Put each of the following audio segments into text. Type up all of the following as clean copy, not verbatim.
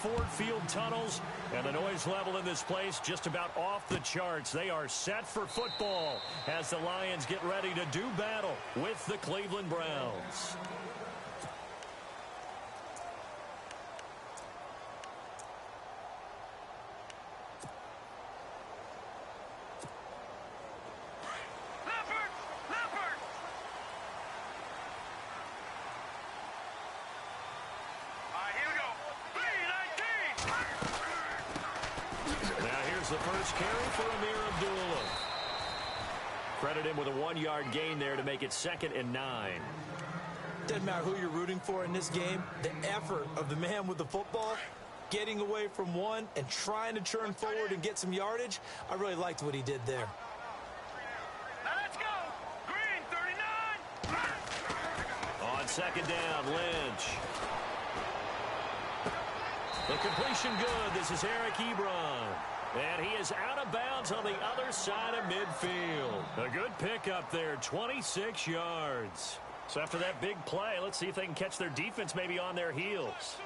Ford Field tunnels, and the noise level in this place just about off the charts. They are set for football as the Lions get ready to do battle with the Cleveland Browns. The first carry for Amir Abdullah. Credit him with a 1-yard gain there to make it 2nd and 9. Doesn't matter who you're rooting for in this game. The effort of the man with the football, getting away from one and trying to churn forward and get some yardage, I really liked what he did there. Now let's go. Green, 39. On 2nd down, Lynch. The completion good. This is Eric Ebron. And he is out of bounds on the other side of midfield. A good pickup there, 26 yards. So after that big play, let's see if they can catch their defense maybe on their heels.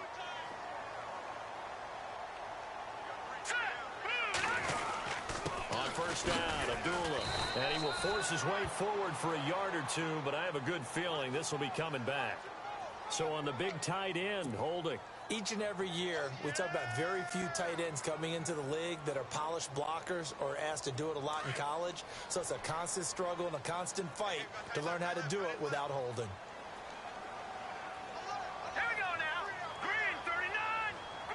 On 1st down, Abdullah. And he will force his way forward for a yard or two, but I have a good feeling this will be coming back. So on the big tight end, Holding. Each and every year, we talk about very few tight ends coming into the league that are polished blockers or asked to do it a lot in college. So it's a constant struggle and a constant fight to learn how to do it without holding. Here we go now. Green, 39.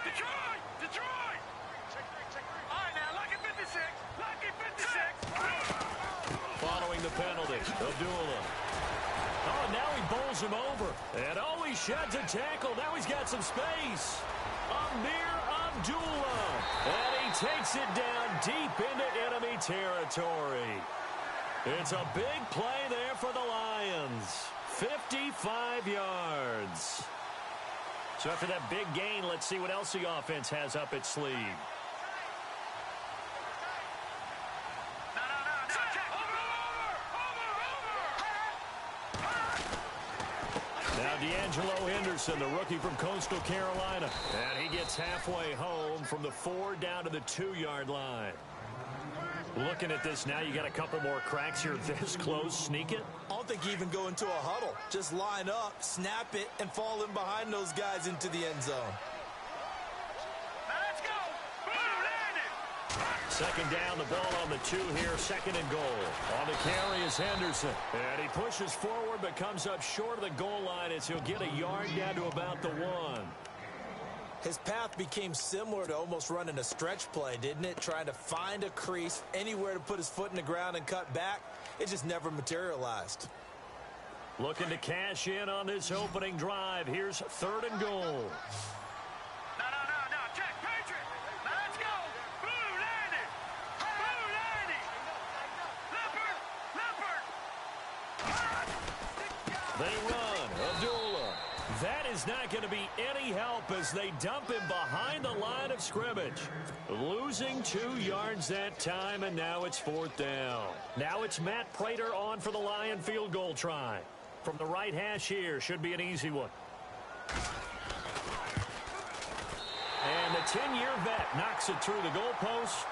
Detroit, Detroit. All right, now, lucky 56. Lucky 56. Following the penalty, Abdullah. Oh, now he bowls him over. And oh, he sheds a tackle. Now he's got some space. Amir Abdullah. And he takes it down deep into enemy territory. It's a big play there for the Lions. 55 yards. So after that big gain, let's see what else the offense has up its sleeve. D'Angelo Henderson, the rookie from Coastal Carolina. And he gets halfway home from the 4 down to the 2-yard line. Looking at this now, you got a couple more cracks here this close. Sneak it? I don't think you even go into a huddle. Just line up, snap it, and fall in behind those guys into the end zone. Let's go. Second down, the ball on the 2 here, 2nd and goal. On the carry is Henderson. And he pushes forward but comes up short of the goal line as he'll get a yard down to about the 1. His path became similar to almost running a stretch play, didn't it? Trying to find a crease, anywhere to put his foot in the ground and cut back. It just never materialized. Looking to cash in on this opening drive. Here's 3rd and goal. They run. Abdullah. That is not going to be any help as they dump him behind the line of scrimmage. Losing 2 yards that time, and now it's 4th down. Now it's Matt Prater on for the Lion field goal try. From the right hash here, should be an easy one. And the 10-year vet knocks it through the goalpost,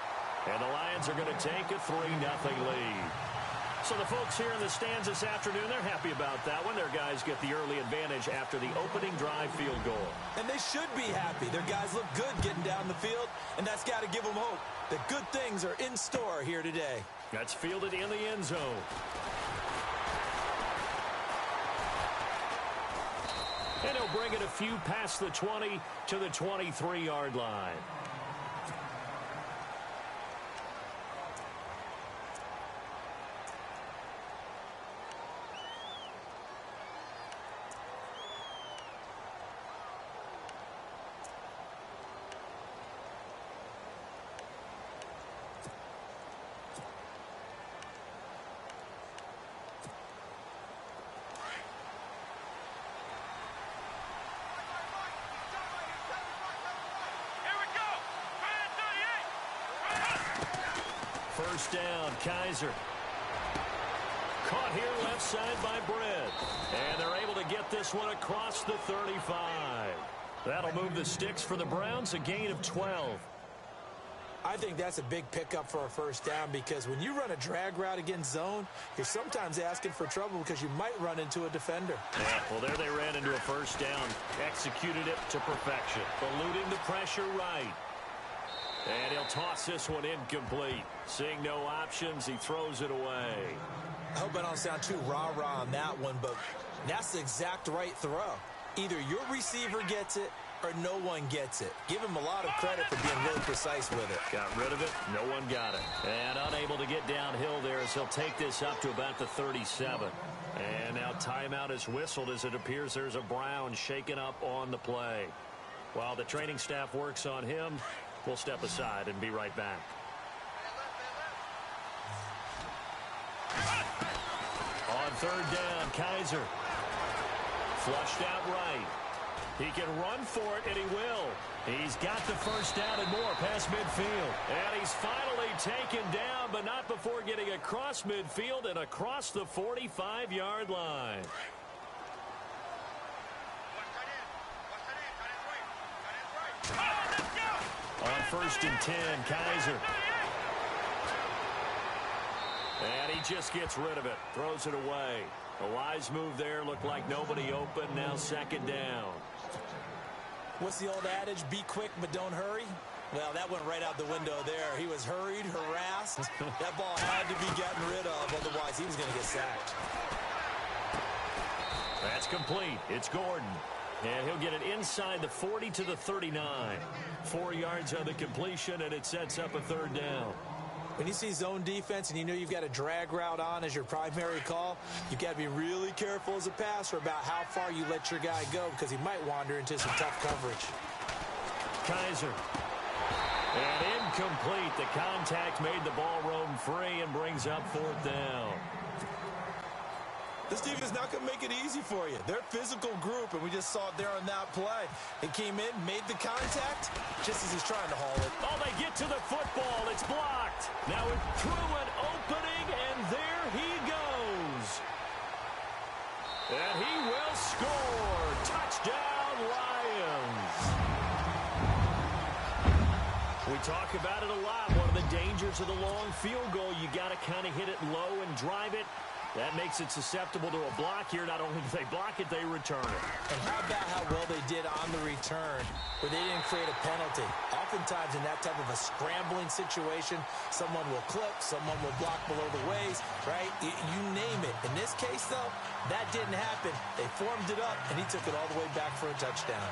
and the Lions are going to take a 3-0 lead. So the folks here in the stands this afternoon, they're happy about that one. Their guys get the early advantage after the opening drive field goal. And they should be happy. Their guys look good getting down the field, and that's got to give them hope that good things are in store here today. That's fielded in the end zone. And he'll bring it a few past the 20 to the 23-yard line. First down, Kaiser. Caught here left side by Britt. And they're able to get this one across the 35. That'll move the sticks for the Browns, a gain of 12. I think that's a big pickup for a first down because when you run a drag route against zone, you're sometimes asking for trouble because you might run into a defender. Yeah, well, there they ran into a first down. Executed it to perfection. Eluding the pressure right. And he'll toss this one incomplete. Seeing no options, he throws it away. I hope I don't sound too rah-rah on that one, but that's the exact right throw. Either your receiver gets it or no one gets it. Give him a lot of credit for being really precise with it. Got rid of it. No one got it. And unable to get downhill there as he'll take this up to about the 37. And now timeout is whistled as it appears there's a Brown shaken up on the play. While the training staff works on him, we'll step aside and be right back. On third down, Kaiser. Flushed out right. He can run for it, and he will. He's got the first down and more past midfield. And he's finally taken down, but not before getting across midfield and across the 45-yard line. On first and 10, Kaiser. And he just gets rid of it, throws it away. A wise move there, looked like nobody open, now second down. What's the old adage, be quick but don't hurry? Well, that went right out the window there. He was hurried, harassed. That ball had to be gotten rid of, otherwise he was going to get sacked. That's complete. It's Gordon. And he'll get it inside the 40 to the 39. 4 yards on the completion, and it sets up a third down. When you see zone defense and you know you've got a drag route on as your primary call, you've got to be really careful as a passer about how far you let your guy go because he might wander into some tough coverage. Kaiser. And incomplete. The contact made the ball roam free and brings up fourth down. This defense is not going to make it easy for you. They're a physical group, and we just saw it there on that play. He came in, made the contact, just as he's trying to haul it. Oh, they get to the football. It's blocked. Now it through an opening, and there he goes. And he will score. Touchdown, Lions. We talk about it a lot. One of the dangers of the long field goal, you got to kind of hit it low and drive it. That makes it susceptible to a block here. Not only do they block it, they return it. And how about how well they did on the return where they didn't create a penalty? Oftentimes in that type of a scrambling situation, someone will clip, someone will block below the waist, right? You name it. In this case, though, that didn't happen. They formed it up, and he took it all the way back for a touchdown.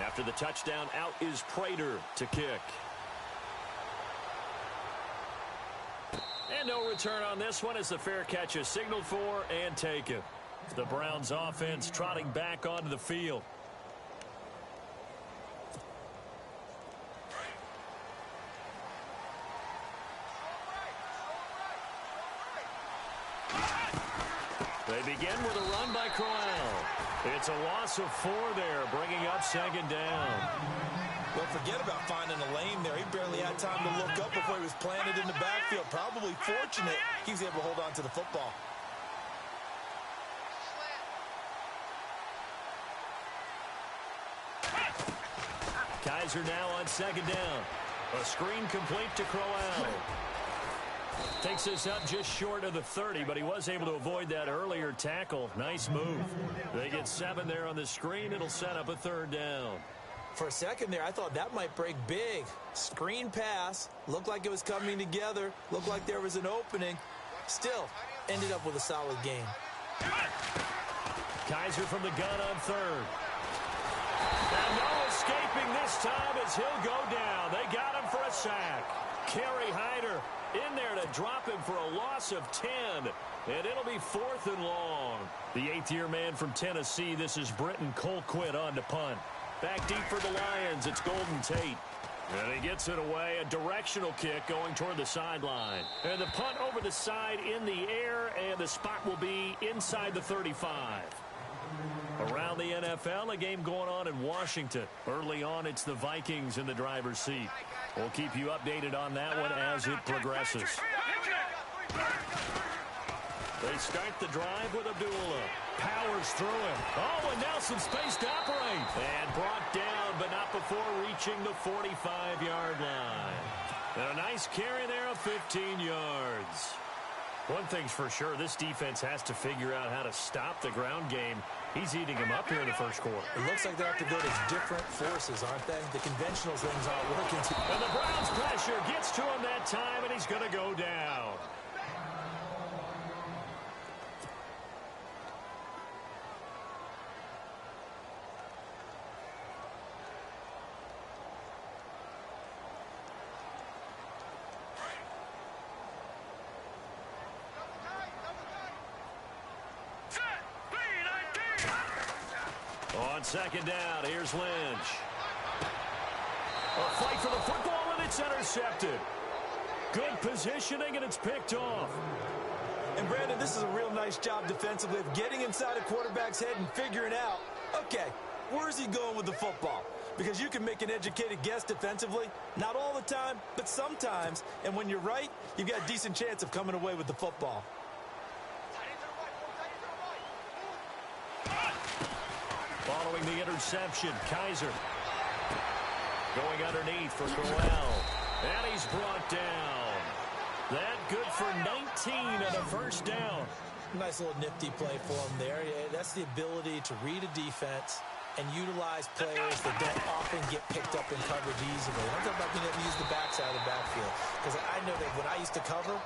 After the touchdown, out is Prater to kick. And no return on this one as the fair catch is signaled for and taken. The Browns offense trotting back onto the field. They begin with a run by Crowell. It's a loss of 4 there, bringing up second down. Well, forget about finding a lane there. He barely had time to look up before he was planted in the backfield. Probably fortunate he was able to hold on to the football. Kaiser now on second down. A screen complete to Crowell. Takes this up just short of the 30, but he was able to avoid that earlier tackle. Nice move. They get 7 there on the screen. It'll set up a third down. For a second there, I thought that might break big. Screen pass. Looked like it was coming together. Looked like there was an opening. Still, ended up with a solid game. Kaiser from the gun on third. And no escaping this time as he'll go down. They got him for a sack. Kerry Hyder in there to drop him for a loss of 10. And it'll be 4th and long. The 8th-year man from Tennessee, this is Britton Colquitt on to punt. Back deep for the Lions, it's Golden Tate. And he gets it away, a directional kick going toward the sideline. And the punt over the side in the air, and the spot will be inside the 35. A Around the NFL, a game going on in Washington. Early on, it's the Vikings in the driver's seat. We'll keep you updated on that one as it progresses. They start the drive with Abdullah. Powers through him. Oh, and now some space to operate. And brought down, but not before reaching the 45-yard line. And a nice carry there of 15 yards. One thing's for sure, this defense has to figure out how to stop the ground game. He's eating them up here in the first quarter. It looks like they have to go to different forces, aren't they? The conventional things aren't working. And the Browns' pressure gets to him that time, and he's going to go down. On second down, here's Lynch. A fight for the football, and it's intercepted. Good positioning, and it's picked off. And, Brandon, this is a real nice job defensively of getting inside a quarterback's head and figuring out, okay, where's he going with the football? Because you can make an educated guess defensively. Not all the time, but sometimes. And when you're right, you've got a decent chance of coming away with the football. Following the interception, Kaiser going underneath for Crowell. And he's brought down. That good for 19 and a first down. Nice little nifty play for him there. Yeah, that's the ability to read a defense and utilize players that don't often get picked up in coverage easily. I'm talking about being able to use the backside of the backfield. Because I know that when I used to cover,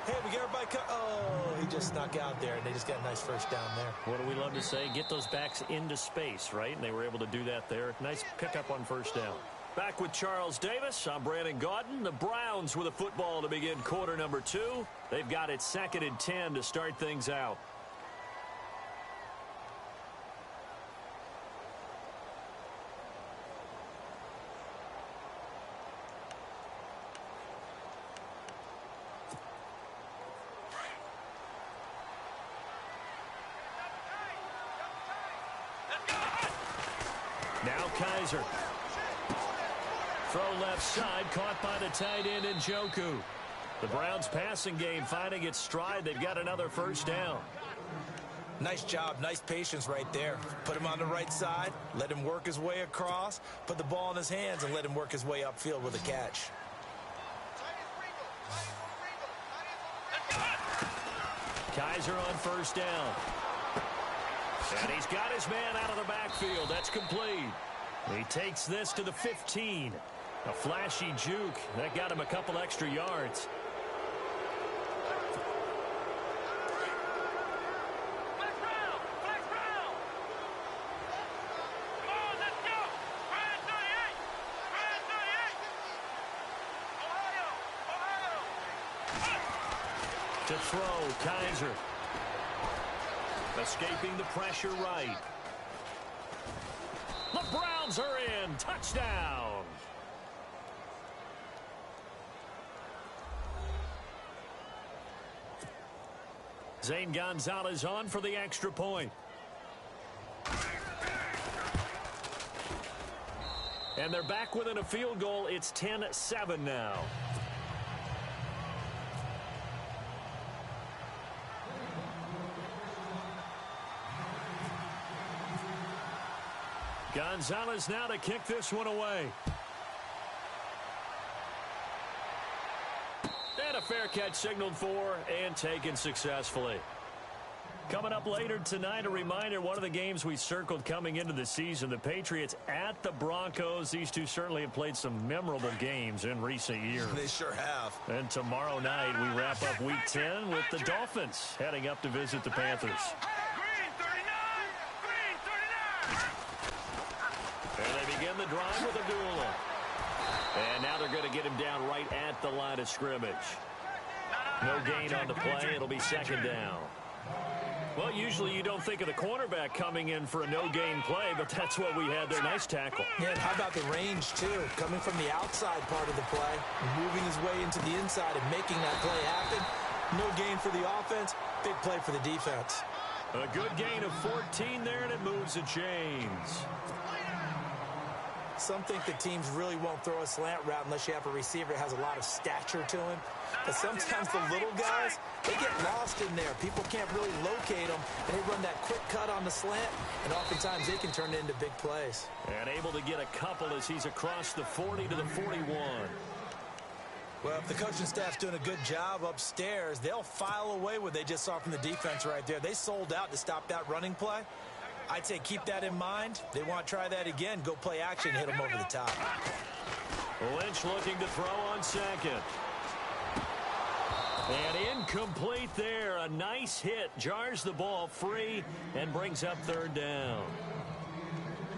hey, we got everybody oh, he just snuck out there, and they just got a nice first down there. What do we love to say? Get those backs into space, right? And they were able to do that there. Nice pickup on first down. Back with Charles Davis. I'm Brandon Gaudin. The Browns with a football to begin quarter number 2. They've got it 2nd and 10 to start things out. Now Kaiser. Throw left side, caught by the tight end Njoku. The Browns passing game finding its stride. They've got another first down. Nice job, nice patience right there. Put him on the right side, let him work his way across, put the ball in his hands, and let him work his way upfield with a catch. Kaiser on first down. And he's got his man out of the backfield. That's complete. He takes this to the 15. A flashy juke. That got him a couple extra yards. To throw, Kaiser. Escaping the pressure right. The Browns are in. Touchdown. Zane Gonzalez on for the extra point. And they're back within a field goal. It's 10-7 now. Gonzalez now to kick this one away. And a fair catch signaled for and taken successfully. Coming up later tonight, a reminder, one of the games we circled coming into the season, the Patriots at the Broncos. These two certainly have played some memorable games in recent years. They sure have. And tomorrow night, we wrap up Week 10 with the Dolphins heading up to visit the Panthers. And they begin the drive with Abdullah. And now they're going to get him down right at the line of scrimmage. No gain on the play. It'll be second down. Well, usually you don't think of the cornerback coming in for a no-gain play, but that's what we had there. Nice tackle. Yeah, and how about the range, too? Coming from the outside part of the play, moving his way into the inside and making that play happen. No gain for the offense, big play for the defense. A good gain of 14 there, and it moves the chains. Some think the teams really won't throw a slant route unless you have a receiver that has a lot of stature to him. But sometimes the little guys, they get lost in there. People can't really locate them, and they run that quick cut on the slant, and oftentimes they can turn it into big plays. And able to get a couple as he's across the 40 to the 41. Well, if the coaching staff's doing a good job upstairs, they'll file away what they just saw from the defense right there. They sold out to stop that running play. I'd say keep that in mind. They want to try that again. Go play action, hit them over the top. Lynch looking to throw on second. And incomplete there. A nice hit. Jars the ball free and brings up third down.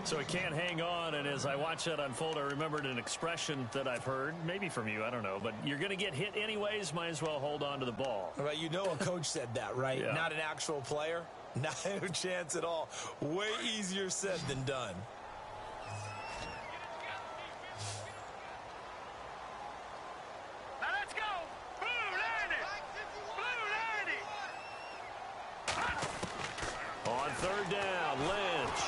So he can't hang on, and as I watch that unfold, I remembered an expression that I've heard, maybe from you, I don't know, but you're going to get hit anyways, might as well hold on to the ball. Well, you know a coach said that, right? Yeah. Not an actual player. Not a chance at all. Way easier said than done. Now let's go. Blue landed. Blue landed. On third down, Lynch.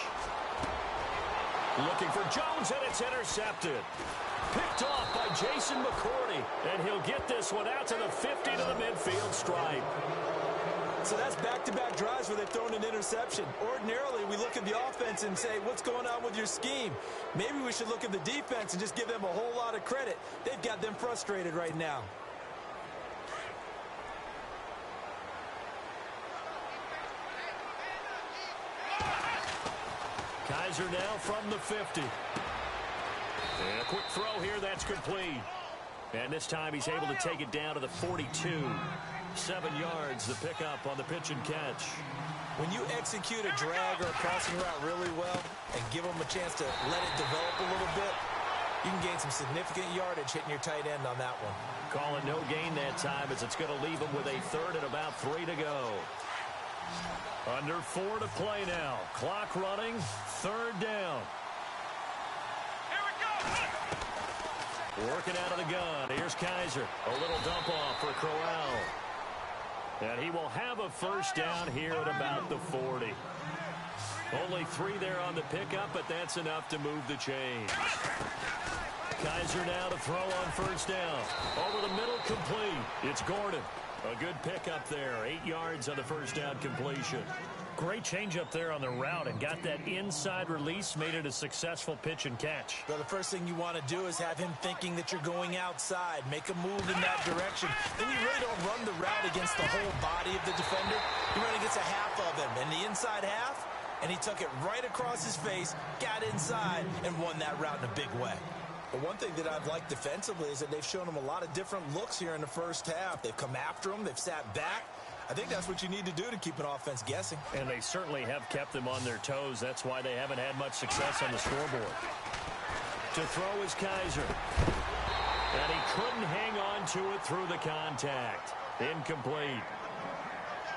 Looking for Jones, and it's intercepted. Picked off by Jason McCourty, and he'll get this one out to the 50 to the midfield stripe. So that's back-to-back drives where they've thrown an interception. Ordinarily, we look at the offense and say, what's going on with your scheme? Maybe we should look at the defense and just give them a whole lot of credit. They've got them frustrated right now. Kaiser now from the 50. And a quick throw here, that's complete. And this time he's able to take it down to the 42. 7 yards, the pickup on the pitch and catch. When you execute a drag or a crossing route really well and give them a chance to let it develop a little bit, you can gain some significant yardage hitting your tight end on that one. Calling no gain that time as it's going to leave him with a third and about 3 to go. Under 4 to play now. Clock running. Third down. Here we go. Working out of the gun. Here's Kaiser. A little dump off for Crowell. And he will have a first down here at about the 40. Only 3 there on the pickup, but that's enough to move the chains. Kaiser now to throw on first down. Over the middle, complete. It's Gordon. A good pickup there. 8 yards on the first down completion. Great change up there on the route and got that inside release, made it a successful pitch and catch. Well, the first thing you want to do is have him thinking that you're going outside. Make a move in that direction. Then you really don't run the route against the whole body of the defender. You run against a half of him, and the inside half, and he took it right across his face, got inside, and won that route in a big way. But one thing that I've liked defensively is that they've shown him a lot of different looks here in the first half. They've come after him. They've sat back. I think that's what you need to do to keep an offense guessing. And they certainly have kept them on their toes. That's why they haven't had much success on the scoreboard. To throw is Kaiser. And he couldn't hang on to it through the contact. Incomplete.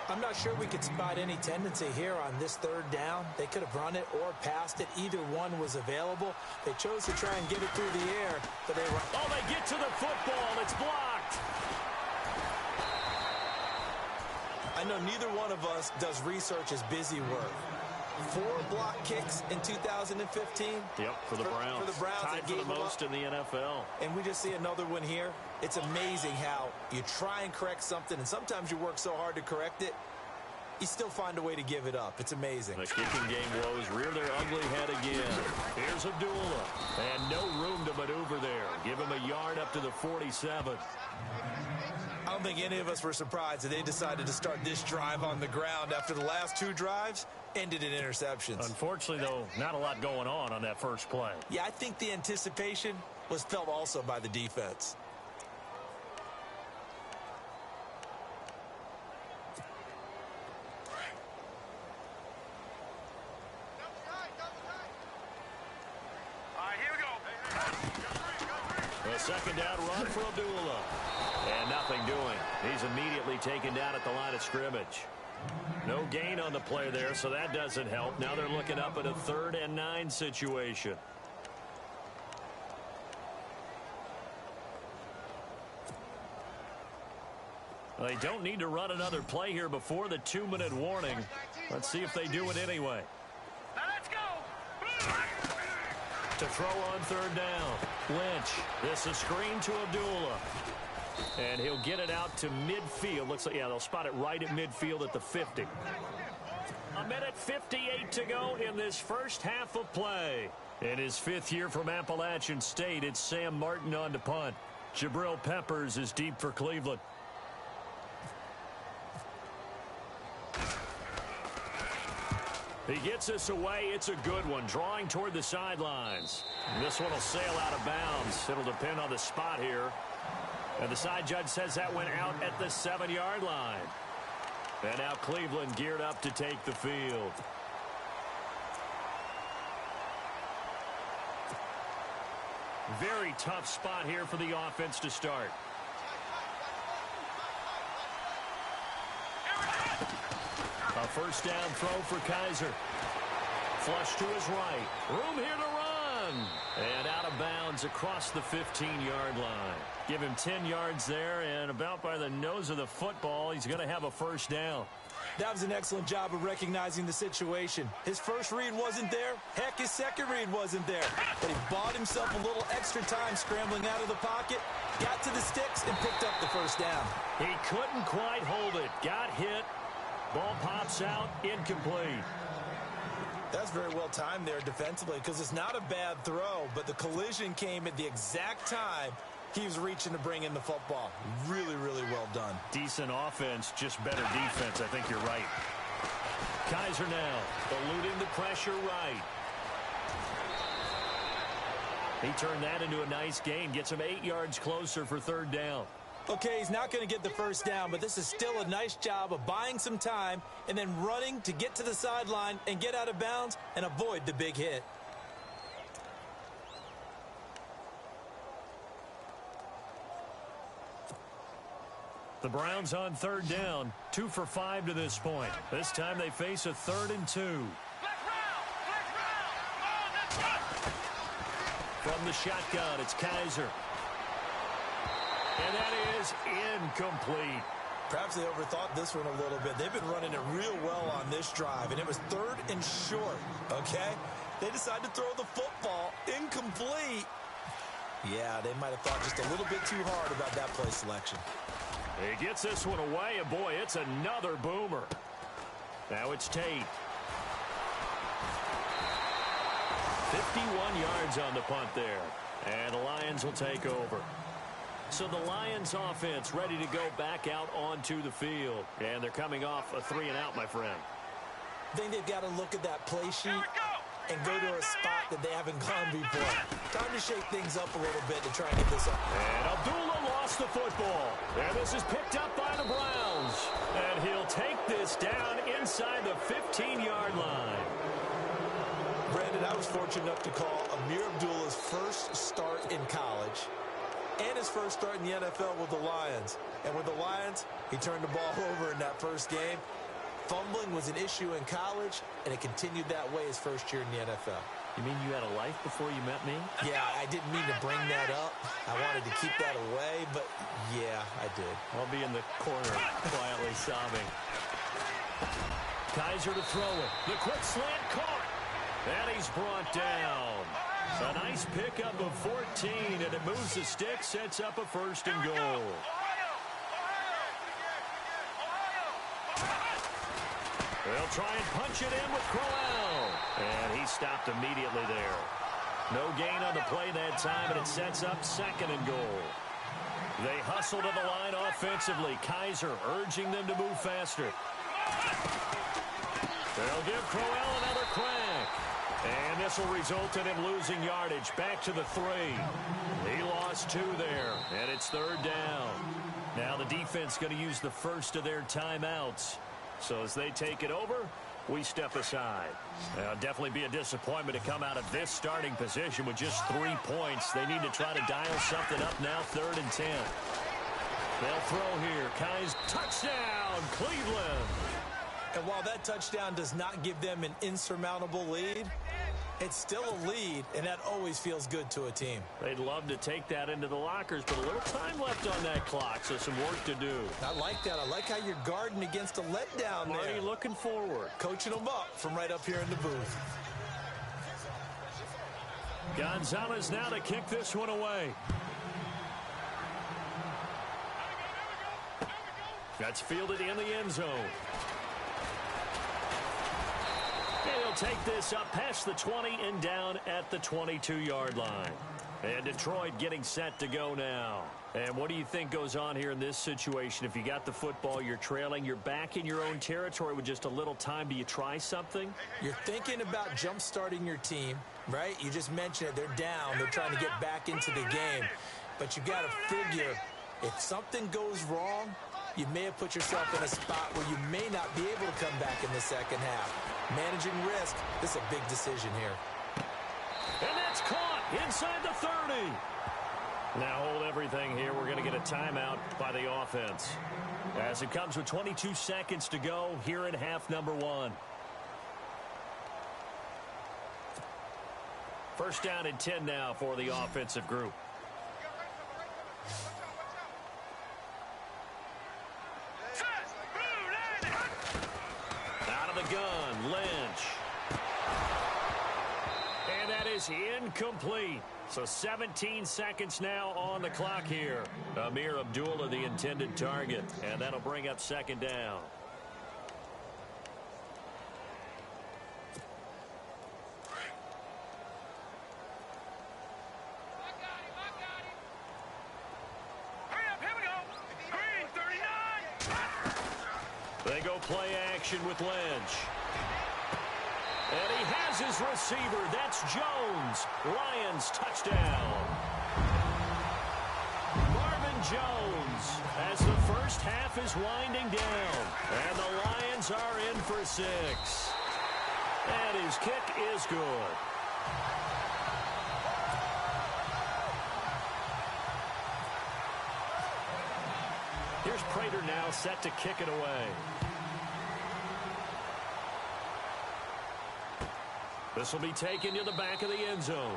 I'm not sure we could spot any tendency here on this third down. They could have run it or passed it. Either one was available. They chose to try and get it through the air, but they were... Oh, they get to the football. It's blocked. I know neither one of us does research as busy work. 4 block kicks in 2015. Yep, for the Browns. For the Browns. Tied for the most in the NFL. And we just see another one here. It's amazing how you try and correct something, and sometimes you work so hard to correct it, you still find a way to give it up. It's amazing. The kicking game woes rear their ugly head again. Here's Abdullah. And no room to maneuver there. Give him a yard up to the 47. I don't think any of us were surprised that they decided to start this drive on the ground after the last 2 drives ended in interceptions. Unfortunately, though, not a lot going on that first play. Yeah, I think the anticipation was felt also by the defense. All right, here we go. A second down run for Abdullah. And nothing doing. He's immediately taken down at the line of scrimmage. No gain on the play there, so that doesn't help. Now they're looking up at a 3rd and 9 situation. Well, they don't need to run another play here before the 2-minute warning. Let's see if they do it anyway. Now let's go. To throw on third down. Lynch. This a screen to Abdullah. And he'll get it out to midfield. Looks like, yeah, they'll spot it right at midfield at the 50. 1:58 to go in this first half of play. In his 5th year from Appalachian State, it's Sam Martin on to punt. Jabril Peppers is deep for Cleveland. He gets this away. It's a good one. Drawing toward the sidelines. This one will sail out of bounds. It'll depend on the spot here. And the side judge says that went out at the 7-yard line. And now Cleveland geared up to take the field. Very tough spot here for the offense to start. A first down throw for Kaiser. Flush to his right. Room here to run. And out of bounds across the 15-yard line. Give him 10 yards there, and about by the nose of the football, he's going to have a first down. That was an excellent job of recognizing the situation. His first read wasn't there. Heck, his second read wasn't there. But he bought himself a little extra time scrambling out of the pocket, got to the sticks, and picked up the first down. He couldn't quite hold it. Got hit. Ball pops out, incomplete. That's very well timed there defensively because it's not a bad throw, but the collision came at the exact time he was reaching to bring in the football. Really, really well done. Decent offense, just better defense. I think you're right. Kaiser now eluding the pressure right. He turned that into a nice gain. Gets him 8 yards closer for third down. Okay, he's not going to get the first down, but this is still a nice job of buying some time and then running to get to the sideline and get out of bounds and avoid the big hit. The Browns on third down, 2 for 5 to this point. This time they face a 3rd and 2. From the shotgun, it's Kaiser. And that is incomplete. Perhaps they overthought this one a little bit. They've been running it real well on this drive, and it was 3rd and short, okay? They decided to throw the football incomplete. Yeah, they might have thought just a little bit too hard about that play selection. He gets this one away, and boy, it's another boomer. Now it's Tate. 51 yards on the punt there. And the Lions will take over. So the Lions offense ready to go back out onto the field. And they're coming off a 3-and-out, my friend. I think they've got to look at that play sheet and go to a spot that they haven't gone before. Time to shake things up a little bit to try and get this up. And Abdullah lost the football. And this is picked up by the Browns. And he'll take this down inside the 15-yard line. Brandon, I was fortunate enough to call Amir Abdullah's first start in college and his first start in the NFL with the Lions. And with the Lions, he turned the ball over in that first game. Fumbling was an issue in college, and it continued that way his first year in the NFL. You mean you had a life before you met me? Yeah, I didn't mean to bring that up. I wanted to keep that away, but yeah, I did. I'll be in the corner quietly sobbing. Kaiser to throw it. The quick slant caught. And he's brought down. A nice pickup of 14, and it moves the stick, sets up a 1st and goal. They'll try and punch it in with Crowell. And he stopped immediately there. No gain on the play that time, and it sets up 2nd and goal. They hustle to the line offensively. Kaiser urging them to move faster. They'll give Crowell another crack. And this will result in him losing yardage. Back to the 3. He lost 2 there, and it's 3rd down. Now the defense going to use the first of their timeouts. So as they take it over, we step aside. It'll definitely be a disappointment to come out of this starting position with just 3 points. They need to try to dial something up now, 3rd and 10. They'll throw here. Kai's touchdown, Cleveland. And while that touchdown does not give them an insurmountable lead, It's still a lead, and that always feels good to a team. They'd love to take that into the lockers, but a little time left on that clock, so some work to do. I like that. I like how you're guarding against a letdown there. Marty looking forward. Coaching them up from right up here in the booth. Gonzalez now to kick this one away. That's fielded in the end zone. And he'll take this up past the 20 and down at the 22-yard line. And Detroit getting set to go now. And what do you think goes on here in this situation? If you got the football, you're trailing, you're back in your own territory with just a little time. Do you try something? You're thinking about jump-starting your team, right? You just mentioned it. They're down. They're trying to get back into the game. But you got to figure if something goes wrong, you may have put yourself in a spot where you may not be able to come back in the second half. Managing risk, this is a big decision here. And that's caught inside the 30. Now hold everything here. We're going to get a timeout by the offense. As it comes with 22 seconds to go here in half number 1. First down and 10 now for the offensive group. Out of the gun, Lynch. And that is incomplete. So 17 seconds now on the clock here. Amir Abdullah, the intended target. And that'll bring up second down. They go play action with Lynch. And he has his receiver. That's Jones. Lions touchdown. Marvin Jones as the first half is winding down. And the Lions are in for 6. And his kick is good. Here's Prater now set to kick it away. This will be taken to the back of the end zone.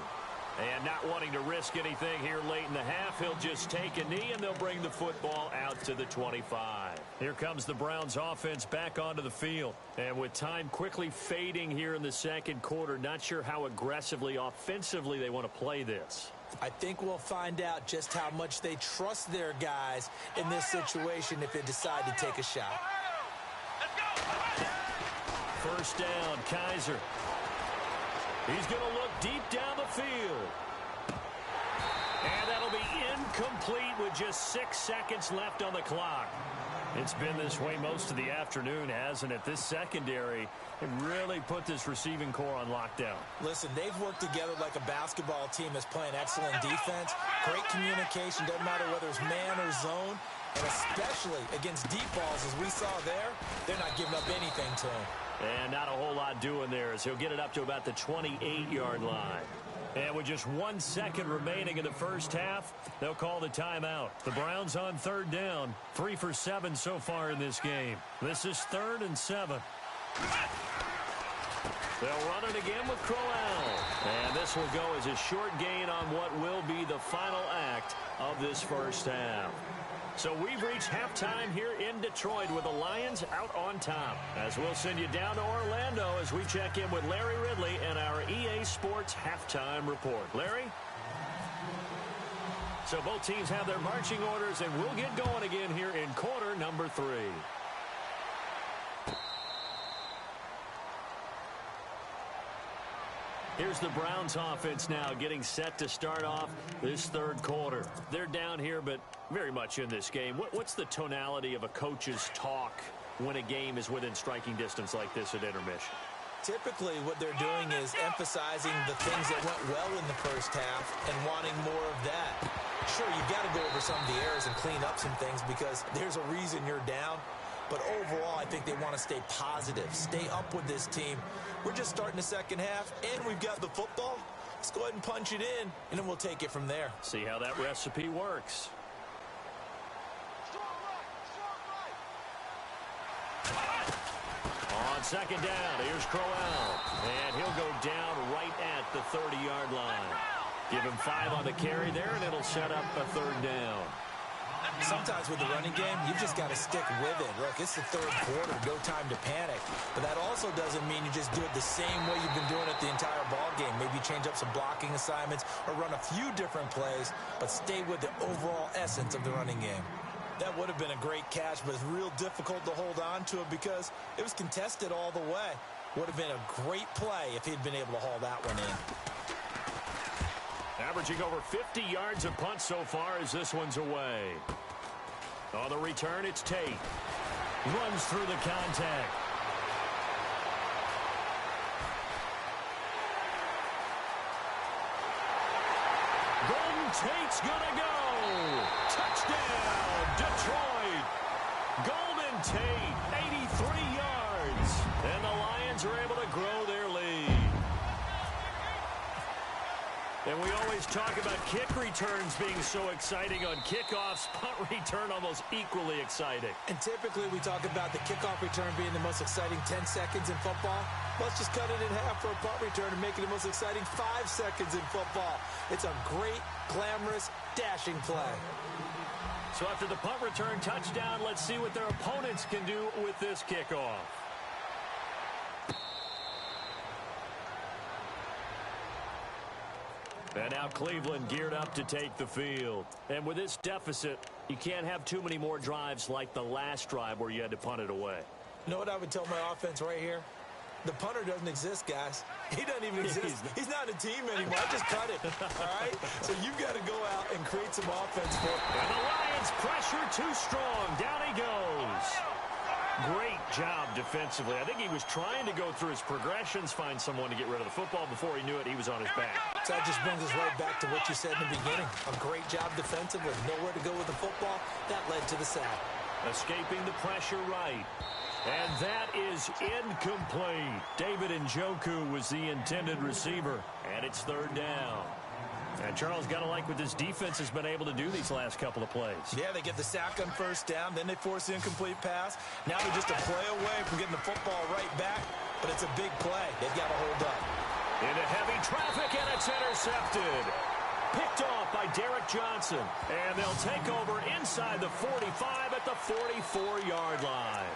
And not wanting to risk anything here late in the half, he'll just take a knee and they'll bring the football out to the 25. Here comes the Browns offense back onto the field. And with time quickly fading here in the second quarter, not sure how aggressively, offensively they want to play this. I think we'll find out just how much they trust their guys in this situation if they decide to take a shot. First down, Kaiser. He's going to look deep down the field. And that'll be incomplete with just 6 seconds left on the clock. It's been this way most of the afternoon, hasn't it? This secondary really put this receiving core on lockdown. Listen, they've worked together like a basketball team that's playing excellent defense. Great communication, doesn't matter whether it's man or zone. And especially against deep balls, as we saw there, they're not giving up anything to him. And not a whole lot doing there as he'll get it up to about the 28-yard line. And with just 1 second remaining in the first half, they'll call the timeout. The Browns on third down, 3 for 7 so far in this game. This is 3rd and 7. They'll run it again with Crowell. And this will go as a short gain on what will be the final act of this first half. So we've reached halftime here in Detroit with the Lions out on top. As we'll send you down to Orlando as we check in with Larry Ridley and our EA Sports halftime report. Larry? So both teams have their marching orders, and we'll get going again here in quarter number 3. Here's the Browns offense now getting set to start off this third quarter. They're down here, but very much in this game. What's the tonality of a coach's talk when a game is within striking distance like this at intermission? Typically, what they're doing is emphasizing the things that went well in the first half and wanting more of that. Sure, you've got to go over some of the errors and clean up some things because there's a reason you're down. But overall, I think they want to stay positive, stay up with this team. We're just starting the second half, and we've got the football. Let's go ahead and punch it in, and then we'll take it from there. See how that recipe works. On second down, here's Crowell. And he'll go down right at the 30-yard line. Give him 5 on the carry there, and it'll set up a 3rd down. Sometimes with the running game, you've just got to stick with it. Look, it's the 3rd quarter, no time to panic. But that also doesn't mean you just do it the same way you've been doing it the entire ball game. Maybe change up some blocking assignments or run a few different plays, but stay with the overall essence of the running game. That would have been a great catch, but it's real difficult to hold on to it because it was contested all the way. Would have been a great play if he'd been able to haul that one in. Averaging over 50 yards a punt so far as this one's away. On the return, it's Tate. Runs through the contact. Golden Tate's gonna go. Touchdown, Detroit. Golden Tate, 83 yards. And the Lions are able to grow their lead. And we always talk about kick returns being so exciting on kickoffs. Punt return almost equally exciting. And typically we talk about the kickoff return being the most exciting 10 seconds in football. Let's just cut it in half for a punt return and make it the most exciting 5 seconds in football. It's a great, glamorous, dashing play. So after the punt return touchdown, let's see what their opponents can do with this kickoff. And now Cleveland geared up to take the field. And with this deficit, you can't have too many more drives like the last drive where you had to punt it away. You know what I would tell my offense right here? The punter doesn't exist, guys. He doesn't even exist. He's not a team anymore. I just cut it, all right? So you've got to go out and create some offense for it. And the Lions pressure too strong. Down he goes. Great job defensively. I think he was trying to go through his progressions, find someone to get rid of the football. Before he knew it, he was on his back. So that just brings us right back to what you said in the beginning. A great job defensively. Nowhere to go with the football. That led to the sack. Escaping the pressure right. And that is incomplete. David Njoku was the intended receiver. And it's 3rd down. And Charles, got to like what this defense has been able to do these last couple of plays. Yeah, they get the sack on 1st down, then they force the incomplete pass. Now they're just a play away from getting the football right back, but it's a big play. They've got to hold up. Into heavy traffic, and it's intercepted. Picked off by Derek Johnson. And they'll take over inside the 45 at the 44-yard line.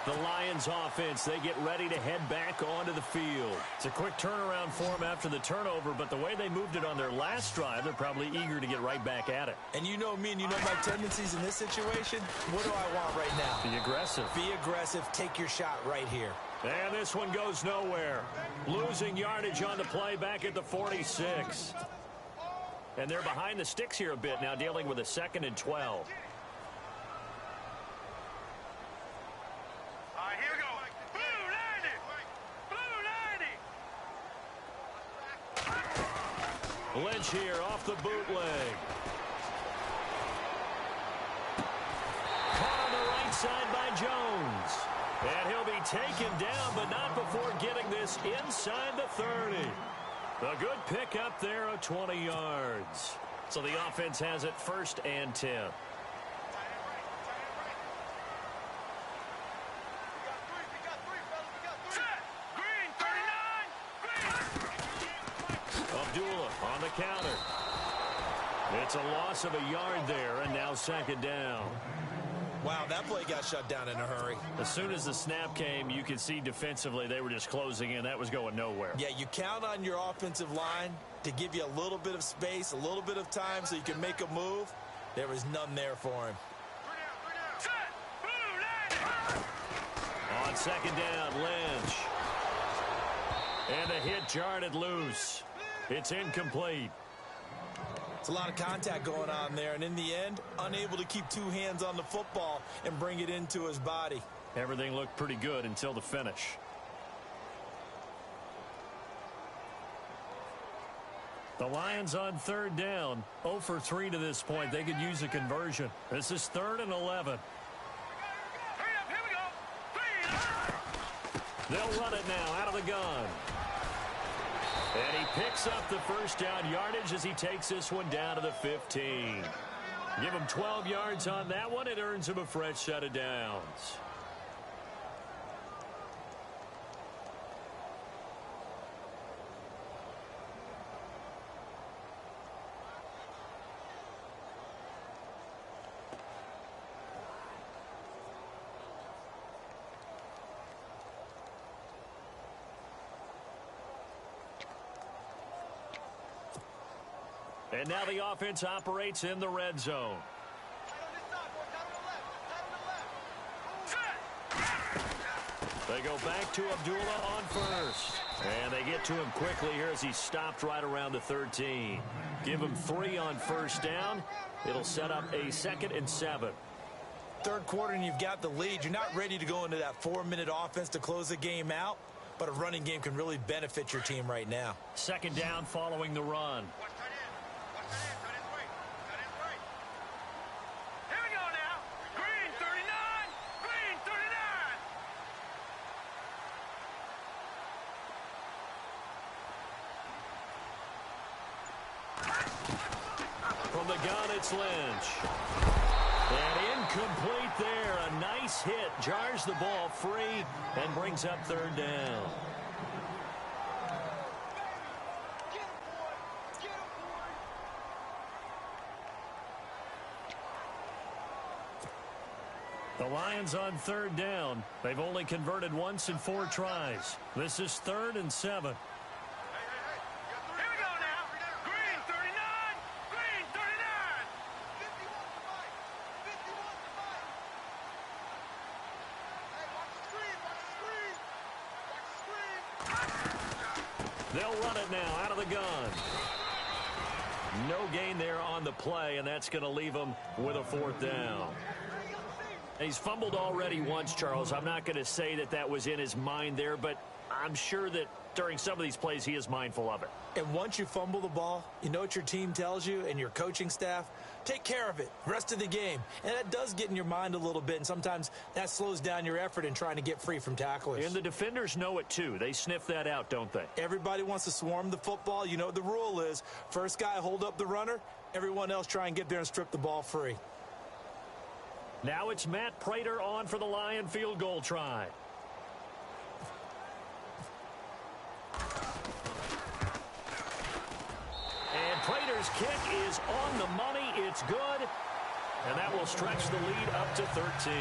The Lions offense, they get ready to head back onto the field. It's a quick turnaround for them after the turnover, but the way they moved it on their last drive, they're probably eager to get right back at it. And you know me and you know my tendencies in this situation. What do I want right now? Be aggressive. Be aggressive. Take your shot right here. And this one goes nowhere. Losing yardage on the play back at the 46. And they're behind the sticks here a bit now, dealing with a 2nd and 12. Lynch here off the bootleg. Caught on the right side by Jones. And he'll be taken down, but not before getting this inside the 30. A good pickup there of 20 yards. So the offense has it 1st and 10. On the counter. It's a loss of a yard there, and now 2nd down. Wow, that play got shut down in a hurry. As soon as the snap came, you could see defensively they were just closing in. That was going nowhere. Yeah, you count on your offensive line to give you a little bit of space, a little bit of time so you can make a move. There was none there for him. On 2nd down, Lynch. And a hit jarred loose. It's incomplete. It's a lot of contact going on there, and in the end, unable to keep 2 hands on the football and bring it into his body. Everything looked pretty good until the finish. The Lions on 3rd down, 0 for 3 to this point. They could use a conversion. This is 3rd and 11. They'll run it now out of the gun. And he picks up the 1st down yardage as he takes this one down to the 15. Give him 12 yards on that one. It earns him a fresh set of downs. And now the offense operates in the red zone. They go back to Abdullah on first. And they get to him quickly here as he's stopped right around the 13. Give him 3 on first down. It'll set up a 2nd and 7. Third quarter and you've got the lead. You're not ready to go into that 4-minute offense to close the game out, but a running game can really benefit your team right now. 2nd down following the run. Here we go now. Green 39. Green 39. From the gun, it's Lynch. And incomplete there. A nice hit. Jars the ball free and brings up 3rd down. The Lions on 3rd down. They've only converted once in 4 tries. This is 3rd and 7. They'll run it now out of the gun. No gain there on the play, and that's going to leave him with a 4th down. He's fumbled already once, Charles. I'm not going to say that that was in his mind there, but I'm sure that during some of these plays he is mindful of it. And once you fumble the ball, you know what your team tells you and your coaching staff? Take care of it rest of the game. And that does get in your mind a little bit, and sometimes that slows down your effort in trying to get free from tacklers. And the defenders know it too. They sniff that out, don't they? Everybody wants to swarm the football. You know what the rule is. First guy hold up the runner. Everyone else try and get there and strip the ball free. Now it's Matt Prater on for the Lion field goal try. And Prater's kick is on the money. It's good. And that will stretch the lead up to 13.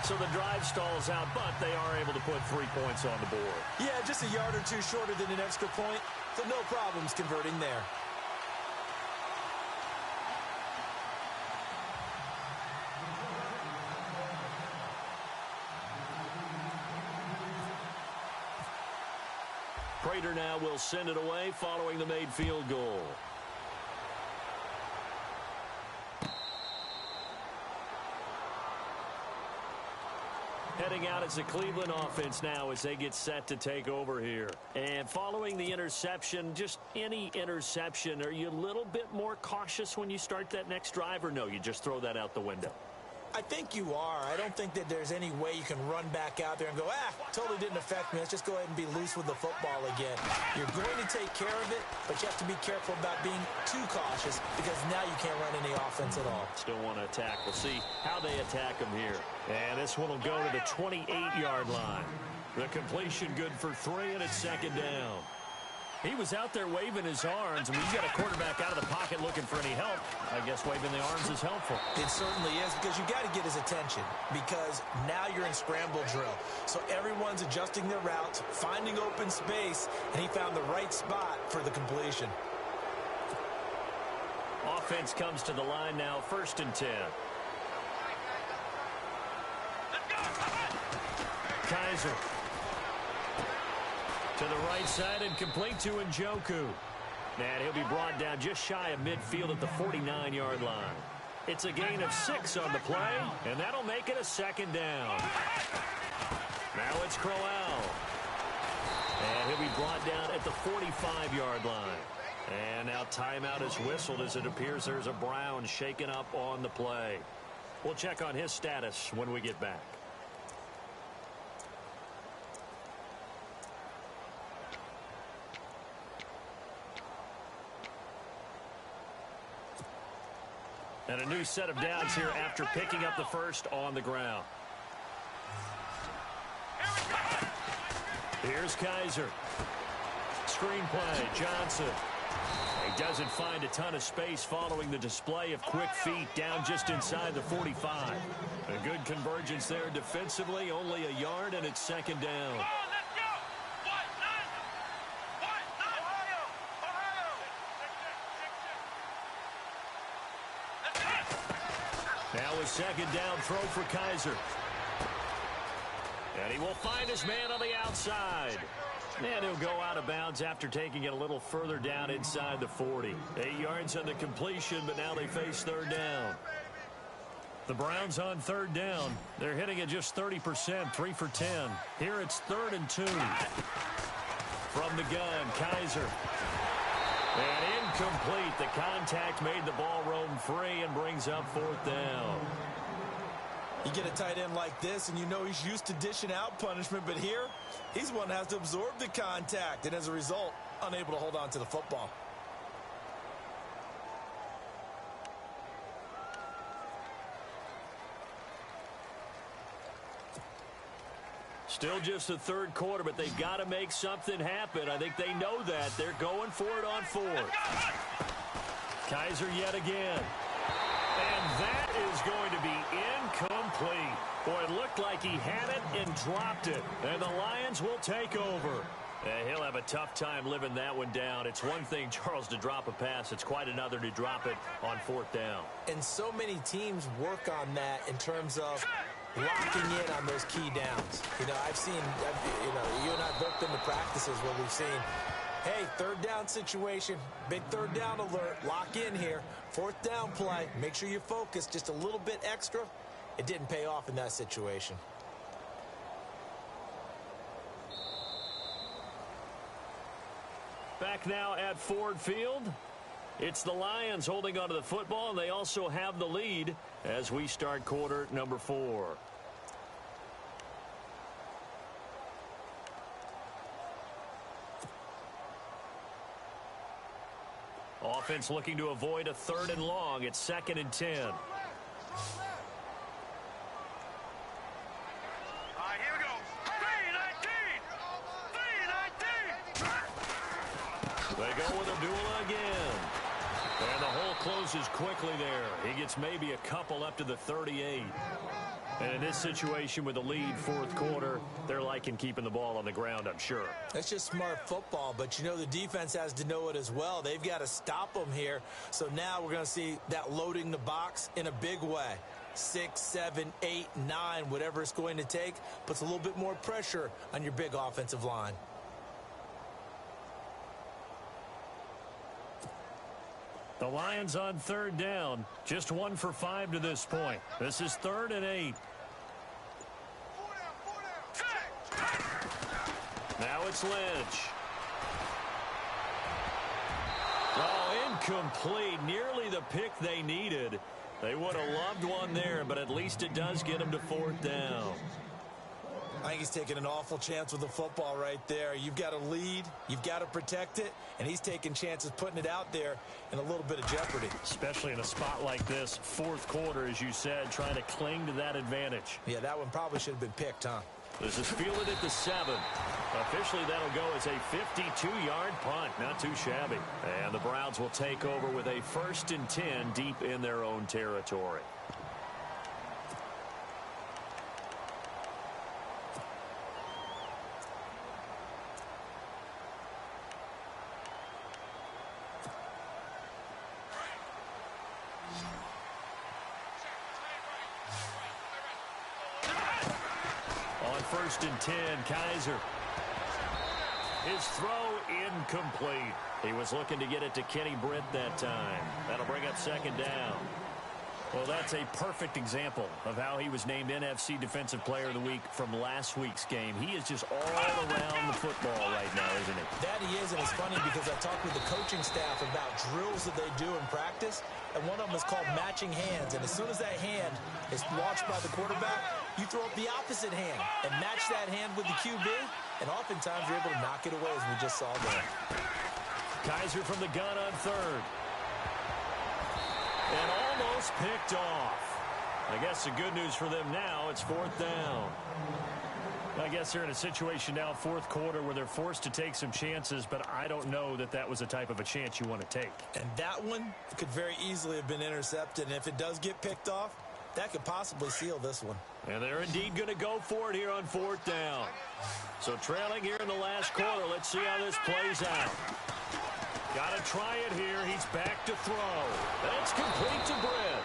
So the drive stalls out, but they are able to put 3 points on the board. Yeah, just a yard or two shorter than an extra point. So no problems converting there. Prater now will send it away following the made field goal. Heading out as the Cleveland offense now as they get set to take over here. And following the interception, just any interception, are you a little bit more cautious when you start that next drive, or no, you just throw that out the window? I think you are. I don't think that there's any way you can run back out there and go, totally didn't affect me. Let's just go ahead and be loose with the football again. You're going to take care of it, but you have to be careful about being too cautious because now you can't run any offense at all. Still want to attack. We'll see how they attack him here. And this one will go to the 28-yard line. The completion good for 3, and it's 2nd down. He was out there waving his arms. I mean, you got a quarterback out of the pocket looking for any help. I guess waving the arms is helpful. It certainly is, because you got to get his attention, because now you're in scramble drill. So everyone's adjusting their routes, finding open space, and he found the right spot for the completion. Offense comes to the line now, 1st and 10. Kaiser. To the right side and complete to Njoku. And he'll be brought down just shy of midfield at the 49-yard line. It's a gain of 6 on the play, and that'll make it a 2nd down. Now it's Crowell. And he'll be brought down at the 45-yard line. And now timeout is whistled as it appears there's a Brown shaken up on the play. We'll check on his status when we get back. And a new set of downs here after picking up the first on the ground. Here's Kaiser. Screenplay, Johnson. He doesn't find a ton of space following the display of quick feet down just inside the 45. A good convergence there defensively, only a yard, and it's 2nd down. Now a second down throw for Kaiser. And he will find his man on the outside. And he'll go out of bounds after taking it a little further down inside the 40. 8 yards on the completion, but now they face third down. The Browns on third down. They're hitting at just 30%, 3 for 10. Here it's 3rd and 2. From the gun, Kaiser. And incomplete. The contact made the ball roam free and brings up 4th down. You get a tight end like this, and you know he's used to dishing out punishment, but here, he's one that has to absorb the contact, and as a result, unable to hold on to the football. Still just the third quarter, but they've got to make something happen. I think they know that. They're going for it on 4th. Kaiser yet again. And that is going to be incomplete. Boy, it looked like he had it and dropped it. And the Lions will take over. And he'll have a tough time living that one down. It's one thing, Charles, to drop a pass. It's quite another to drop it on 4th down. And so many teams work on that in terms of locking in on those key downs. You know, I've seen, you and I have both been to practices where we've seen, hey, 3rd down situation, big 3rd down alert, lock in here, 4th down play, make sure you focus just a little bit extra. It didn't pay off in that situation. Back now at Ford Field. It's the Lions holding onto the football, and they also have the lead as we start quarter number 4. Offense looking to avoid a 3rd and long. It's 2nd and 10. All right, here we go. 3-19. 3-19. They go with Abdullah again. And the hole closes quickly there. He gets maybe a couple up to the 38. And in this situation with the lead 4th quarter, they're liking keeping the ball on the ground, I'm sure. That's just smart football, but you know the defense has to know it as well. They've got to stop them here. So now we're going to see that loading the box in a big way. 6, 7, 8, 9, whatever it's going to take, puts a little bit more pressure on your big offensive line. The Lions on 3rd down, just 1 for 5 to this point. This is 3rd and 8. Now it's Lynch. Oh, incomplete. Nearly the pick they needed. They would have loved one there, but at least it does get them to 4th down. I think he's taking an awful chance with the football right there. You've got to lead, you've got to protect it, and he's taking chances putting it out there in a little bit of jeopardy. Especially in a spot like this, 4th quarter, as you said, trying to cling to that advantage. Yeah, that one probably should have been picked, huh? This is fielded at the 7. Officially, that'll go as a 52-yard punt. Not too shabby. And the Browns will take over with a 1st and 10 deep in their own territory. On 1st and 10, Kaiser. His throw incomplete. He was looking to get it to Kenny Britt that time. That'll bring up 2nd down. Well, that's a perfect example of how he was named NFC Defensive Player of the Week from last week's game. He is just all around the football right now, isn't he? That he is, and it's funny because I talked with the coaching staff about drills that they do in practice, and one of them is called matching hands. And as soon as that hand is launched by the quarterback, you throw up the opposite hand and match that hand with the QB, and oftentimes you're able to knock it away, as we just saw there. Kaiser from the gun on 3rd. And almost picked off. I guess the good news for them now, it's 4th down. I guess they're in a situation now, 4th quarter, where they're forced to take some chances, but I don't know that that was the type of a chance you want to take. And that one could very easily have been intercepted, and if it does get picked off, that could possibly seal this one. And they're indeed going to go for it here on 4th down. So trailing here in the last quarter, let's see how this plays out. Got to try it here. He's back to throw. That's complete to Britt.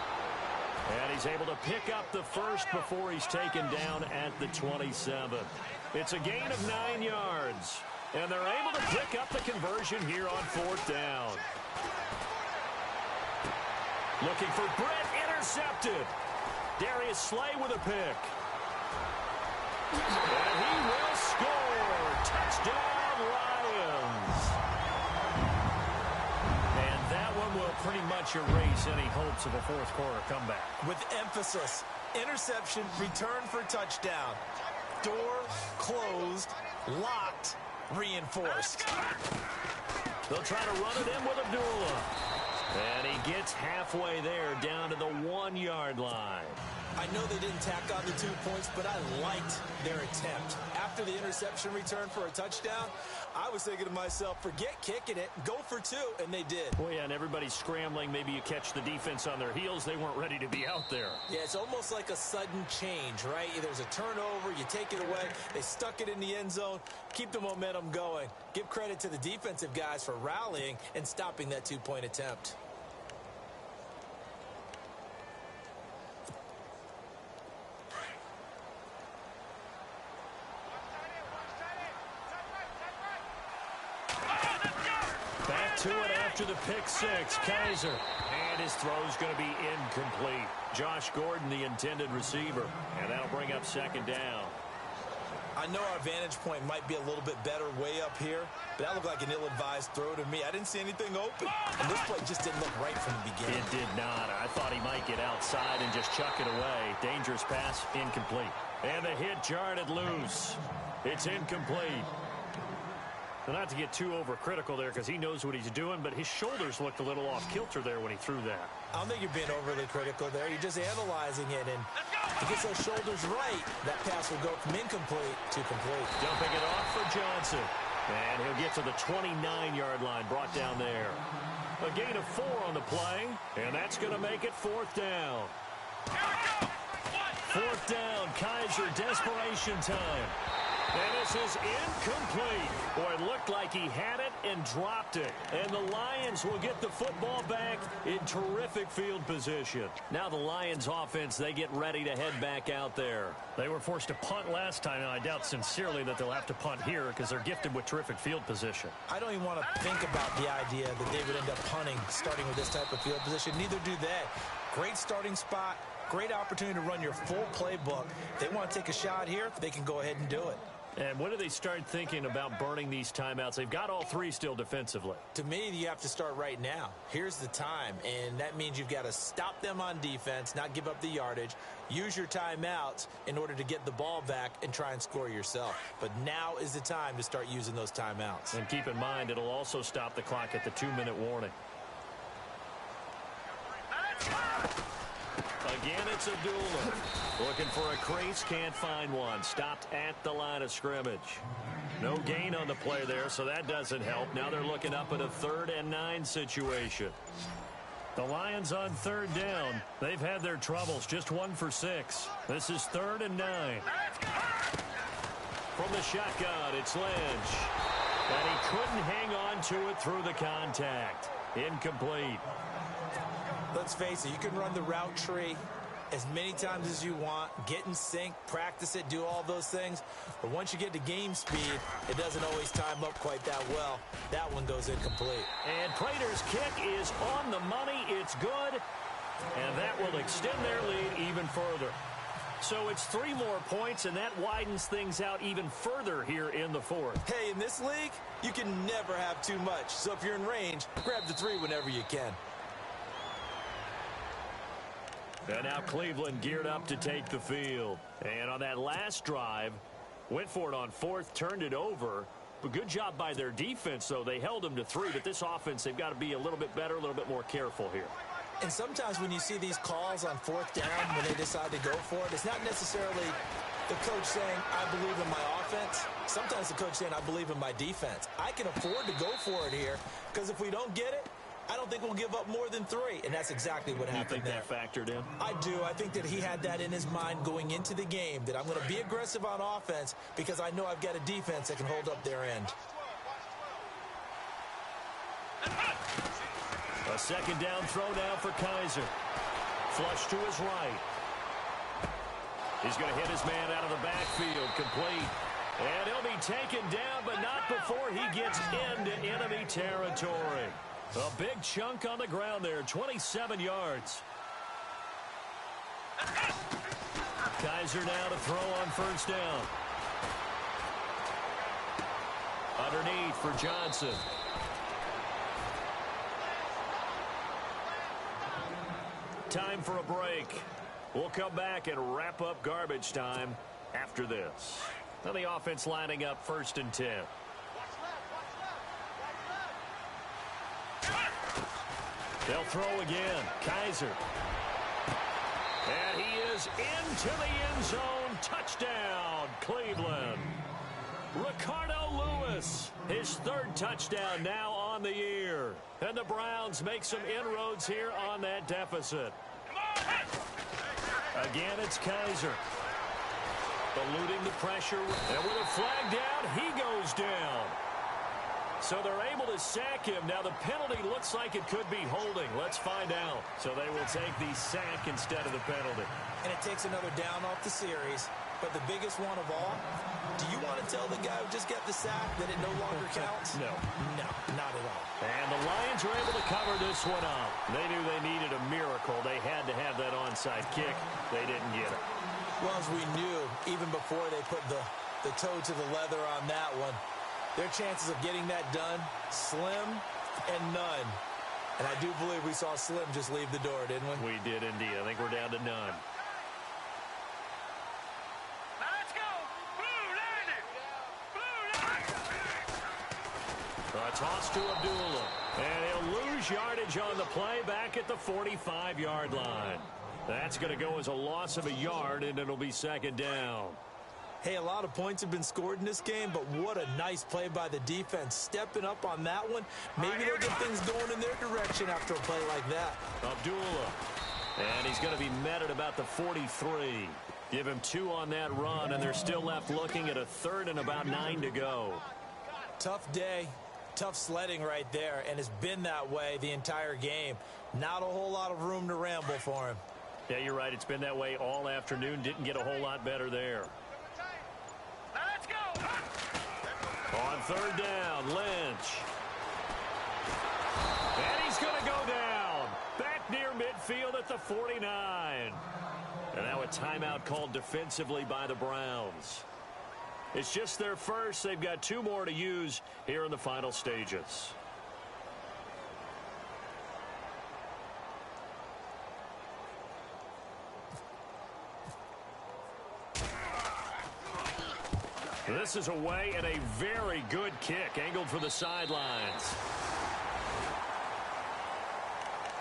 And he's able to pick up the first before he's taken down at the 27. It's a gain of 9 yards. And they're able to pick up the conversion here on 4th down. Looking for Brett, intercepted. Darius Slay with a pick. And he will score. Touchdown, Lions. And that one will pretty much erase any hopes of a fourth quarter comeback. With emphasis, interception, return for touchdown. Door closed, locked, reinforced. They'll try to run it in with Abdullah. And he gets halfway there, down to the 1-yard line. I know they didn't tack on the 2 points, but I liked their attempt. After the interception return for a touchdown, I was thinking to myself, forget kicking it, go for 2, and they did. Well, yeah, and everybody's scrambling. Maybe you catch the defense on their heels. They weren't ready to be out there. Yeah, it's almost like a sudden change, right? There's a turnover, you take it away, they stuck it in the end zone, keep the momentum going. Give credit to the defensive guys for rallying and stopping that 2-point attempt. To it after the pick six. Kaiser. And his throw's going to be incomplete. Josh Gordon, the intended receiver. And that'll bring up 2nd down. I know our vantage point might be a little bit better way up here, but that looked like an ill-advised throw to me. I didn't see anything open. And this play just didn't look right from the beginning. It did not. I thought he might get outside and just chuck it away. Dangerous pass, incomplete. And the hit jarred it loose. It's incomplete. Well, not to get too overcritical there because he knows what he's doing, but his shoulders looked a little off-kilter there when he threw that. I don't think you're being overly critical there. You're just analyzing it, and if he gets those shoulders right, that pass will go from incomplete to complete. Dumping it off for Johnson. And he'll get to the 29-yard line, brought down there. A gain of 4 on the play, and that's going to make it 4th down. 4th down, Kaiser, desperation time. And this is incomplete. Boy, it looked like he had it and dropped it. And the Lions will get the football back in terrific field position. Now the Lions offense, they get ready to head back out there. They were forced to punt last time, and I doubt sincerely that they'll have to punt here because they're gifted with terrific field position. I don't even want to think about the idea that they would end up punting starting with this type of field position. Neither do they. Great starting spot. Great opportunity to run your full playbook. If they want to take a shot here, they can go ahead and do it. And when do they start thinking about burning these timeouts? They've got all 3 still defensively. To me, you have to start right now. Here's the time, and that means you've got to stop them on defense, not give up the yardage, use your timeouts in order to get the ball back and try and score yourself. But now is the time to start using those timeouts. And keep in mind, it'll also stop the clock at the 2-minute warning. Again, it's Abdullah. Looking for a crease, can't find one. Stopped at the line of scrimmage. No gain on the play there, so that doesn't help. Now they're looking up at a 3rd and 9 situation. The Lions on 3rd down. They've had their troubles, just 1 for 6. This is 3rd and 9. From the shotgun, it's Lynch. And he couldn't hang on to it through the contact. Incomplete. Let's face it, you can run the route tree as many times as you want, get in sync, practice it, do all those things. But once you get to game speed, it doesn't always time up quite that well. That one goes incomplete. And Prater's kick is on the money. It's good. And that will extend their lead even further. So it's 3 more points, and that widens things out even further here in the 4th. Hey, in this league, you can never have too much. So if you're in range, grab the 3 whenever you can. And now Cleveland geared up to take the field. And on that last drive, went for it on 4th, turned it over. But good job by their defense, though. They held them to 3, but this offense, they've got to be a little bit better, a little bit more careful here. And sometimes when you see these calls on 4th down, when they decide to go for it, it's not necessarily the coach saying, I believe in my offense. Sometimes the coach saying, I believe in my defense. I can afford to go for it here, because if we don't get it, I don't think we'll give up more than 3, and that's exactly what happened there. You think that factored in? I do. I think that he had that in his mind going into the game, that I'm going to be aggressive on offense because I know I've got a defense that can hold up their end. A 2nd down throw now for Kaiser. Flush to his right. He's going to hit his man out of the backfield. Complete. And he'll be taken down, but not before he gets into enemy territory. A big chunk on the ground there, 27 yards. Kaiser now to throw on first down. Underneath for Johnson. Time for a break. We'll come back and wrap up garbage time after this. Now the offense lining up 1st and 10. They'll throw again. Kaiser. And he is into the end zone. Touchdown, Cleveland. Ricardo Lewis, his 3rd touchdown now on the year. And the Browns make some inroads here on that deficit. Again, it's Kaiser. Eluding the pressure. And with a flag down, he goes down. So they're able to sack him. Now the penalty looks like it could be holding. Let's find out. So they will take the sack instead of the penalty. And it takes another down off the series. But the biggest one of all, do you want to tell the guy who just got the sack that it no longer counts? No. No, not at all. And the Lions are able to cover this one up. They knew they needed a miracle. They had to have that onside kick. They didn't get it. Well, as we knew, even before they put the toe to the leather on that one, their chances of getting that done, slim and none. And I do believe we saw Slim just leave the door, didn't we? We did indeed. I think we're down to none. Let's go! Blue landed! Blue landed! A toss to Abdullah. And he'll lose yardage on the play back at the 45-yard line. That's going to go as a loss of a yard, and it'll be 2nd down. Hey, a lot of points have been scored in this game, but what a nice play by the defense. Stepping up on that one. Maybe they'll get things going in their direction after a play like that. Abdullah. And he's going to be met at about the 43. Give him 2 on that run, and they're still left looking at a 3rd and about 9 to go. Tough day. Tough sledding right there, and it's been that way the entire game. Not a whole lot of room to ramble for him. Yeah, you're right. It's been that way all afternoon. Didn't get a whole lot better there. Let's go! On 3rd down, Lynch. And he's going to go down. Back near midfield at the 49. And now a timeout called defensively by the Browns. It's just their first. They've got 2 more to use here in the final stages. This is away and a very good kick angled for the sidelines.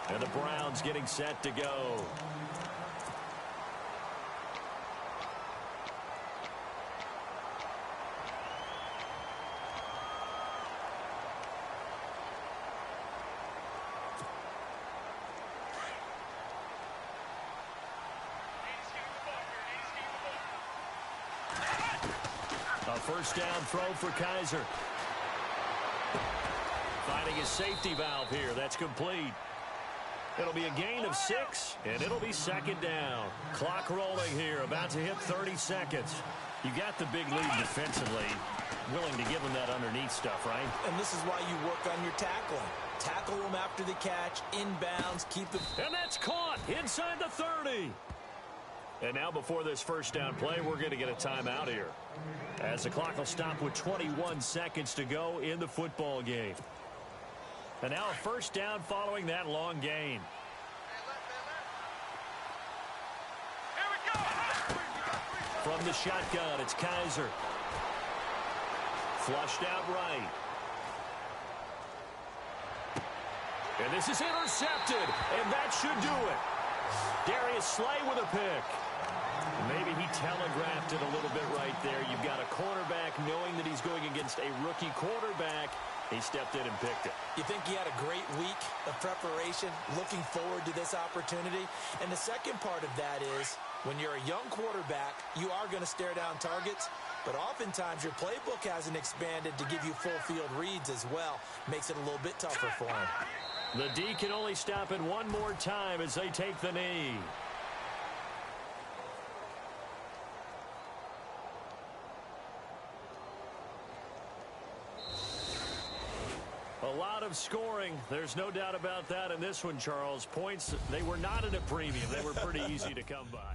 And the Browns getting set to go. First down throw for Kaiser. Finding his safety valve here. That's complete. It'll be a gain of 6, and it'll be 2nd down. Clock rolling here, about to hit 30 seconds. You got the big lead defensively. Willing to give them that underneath stuff, right? And this is why you work on your tackling. Tackle them after the catch, inbounds, keep them. And that's caught inside the 30. And now before this first down play, we're going to get a timeout here, as the clock will stop with 21 seconds to go in the football game. And now a first down following that long gain. Here we go! From the shotgun, it's Kaiser. Flushed out right. And this is intercepted, and that should do it. Darius Slay with a pick. Maybe he telegraphed it a little bit right there. You've got a cornerback knowing that he's going against a rookie quarterback. He stepped in and picked it. You think he had a great week of preparation, looking forward to this opportunity? And the second part of that is, when you're a young quarterback, you are going to stare down targets, but oftentimes your playbook hasn't expanded to give you full field reads as well. Makes it a little bit tougher for him. The D can only stop it one more time as they take the knee. A lot of scoring. There's no doubt about that in this one, Charles. Points, they were not at a premium. They were pretty easy to come by.